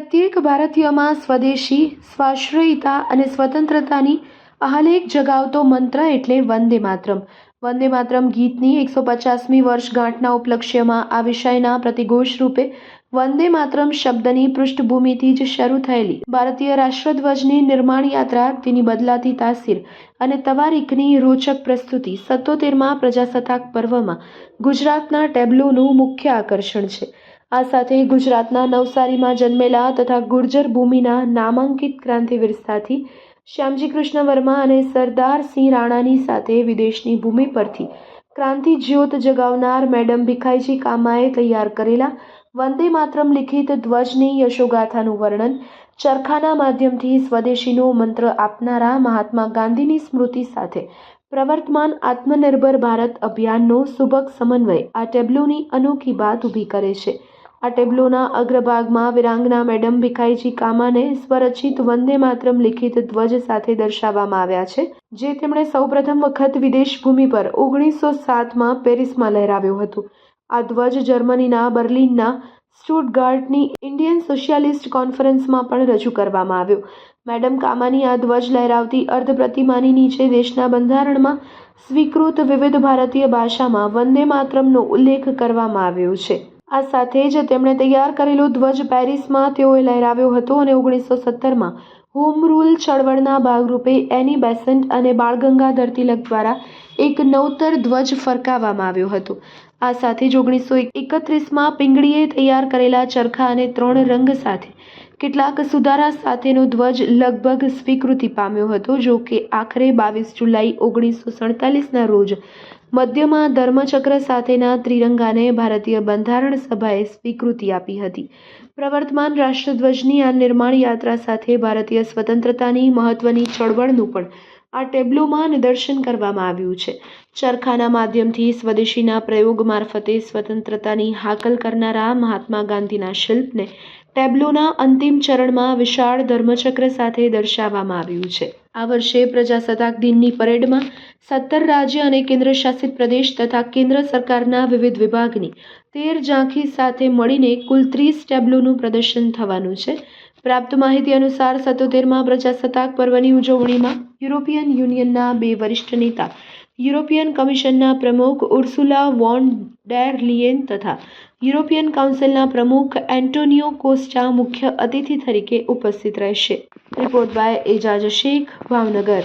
પ્રત્યેક ભારતીયમાં સ્વદેશી સ્વાશ્રયિતા અને સ્વતંત્રતાની આહલેખ જગાવતો મંત્ર એટલે વંદે માતરમ. વંદે માતરમ ગીતની 150મી વર્ષગાંઠના ઉપલક્ષ્યમાં આ વિષયના પ્રતિઘોષ રૂપે વંદે માતરમ શબ્દની પૃષ્ઠભૂમિથી જ શરૂ થયેલી ભારતીય રાષ્ટ્રધ્વજની નિર્માણ યાત્રા, તેની બદલાતી તાસીર અને તવારીખની રોચક પ્રસ્તુતિ 77મા પ્રજાસત્તાક પર્વમાં ગુજરાતના ટેબ્લોનું મુખ્ય આકર્ષણ છે. આ સાથે ગુજરાતના નવસારીમાં જન્મેલા તથા ગુર્જર ભૂમિના નામાંકિત ક્રાંતિવીર સાથી શ્યામજી કૃષ્ણ વર્મા અને સરદાર સિંહ રાણાની સાથે વિદેશની ભૂમિ પરથી ક્રાંતિ જ્યોત જગાવનાર મેડમ ભીખાઈજી કામાએ તૈયાર કરેલા વંદે માતરમ લિખિત ધ્વજની યશોગાથાનું વર્ણન, ચરખાના માધ્યમથી સ્વદેશીનો મંત્ર આપનારા મહાત્મા ગાંધીની સ્મૃતિ સાથે પ્રવર્તમાન આત્મનિર્ભર ભારત અભિયાનનો સુભગ સમન્વય આ ટેબ્લોની અનોખી બાત ઊભી કરે છે. આ ટેબ્લોના અગ્રભાગમાં વિરાંગના મેડમ ભીખાઈજી કામાને સ્વરચિત વંદે માતરમ લિખિત ધ્વજ સાથે દર્શાવવામાં આવ્યા છે, જે તેમણે સૌપ્રથમ વખત વિદેશ ભૂમિ પર 1907માં પેરિસમાં લહેરાવ્યો હતો. આ ધ્વજ જર્મનીના બર્લિનના સ્ટુટગાર્ટની ઇન્ડિયન સોશિયાલિસ્ટ કોન્ફરન્સમાં પણ રજૂ કરવામાં આવ્યો. મેડમ કામાની આ ધ્વજ લહેરાવતી અર્ધ પ્રતિમાની નીચે દેશના બંધારણમાં સ્વીકૃત વિવિધ ભારતીય ભાષામાં વંદે માતરમનો ઉલ્લેખ કરવામાં આવ્યો છે. આ સાથે જ તેમણે તૈયાર કરેલો ધ્વજ પેરિસમાં તેઓએ લહેરાવ્યો હતો અને 1917માં હોમ રૂલ ચળવળના ભાગરૂપે એની બેસન્ટ અને બાળ ગંગાધર તિલક દ્વારા એક નવતર ધ્વજ ફરકાવવામાં આવ્યો હતો. આ સાથે જ 1931માં પિંગળીએ તૈયાર કરેલા ચરખા અને 3 રંગ સાથે કેટલાક સુધારા સાથેનો ધ્વજ લગભગ સ્વીકૃતિ પામ્યો હતો, જો કે આખરે 22 જુલાઈ 1947ના રોજ મધ્યમાં ધર્મચક્ર સાથેના ત્રિરંગાને ભારતીય બંધારણ સભાએ સ્વીકૃતિ આપી હતી. પ્રવર્તમાન રાષ્ટ્રધ્વજની આ નિર્માણ યાત્રા સાથે ભારતીય સ્વતંત્રતાની મહત્વની ચળવળનું પણ આ ટેબ્લોમાં નિદર્શન કરવામાં આવ્યું છે. ચરખાના માધ્યમથી સ્વદેશીના પ્રયોગ મારફતે સ્વતંત્રતાની હાકલ કરનારા મહાત્મા ગાંધીના શિલ્પને ટેબ્લોના અંતિમ ચરણમાં વિશાળ ધર્મચક્ર સાથે દર્શાવવામાં આવ્યું છે. આ વર્ષે પ્રજાસત્તાક દિનની પરેડમાં 17 રાજ્ય અને કેન્દ્રશાસિત પ્રદેશ તથા કેન્દ્ર સરકારના વિવિધ વિભાગની 13 ઝાંખી સાથે મળીને કુલ 30 ટેબ્લોનું પ્રદર્શન થવાનું છે. પ્રાપ્ત માહિતી અનુસાર 77મા પ્રજાસત્તાક પર્વની ઉજવણીમાં યુરોપિયન યુનિયનના 2 વરિષ્ઠ નેતા, યુરોપિયન કમિશનના પ્રમુખ ઉર્સુલા વોન ડેર લિયેન તથા યુરોપિયન કાઉન્સિલના પ્રમુખ એન્ટોનિયો કોસ્ટા મુખ્ય અતિથિ તરીકે ઉપસ્થિત રહેશે. Report by Ejaz Shaikh, Bhavnagar.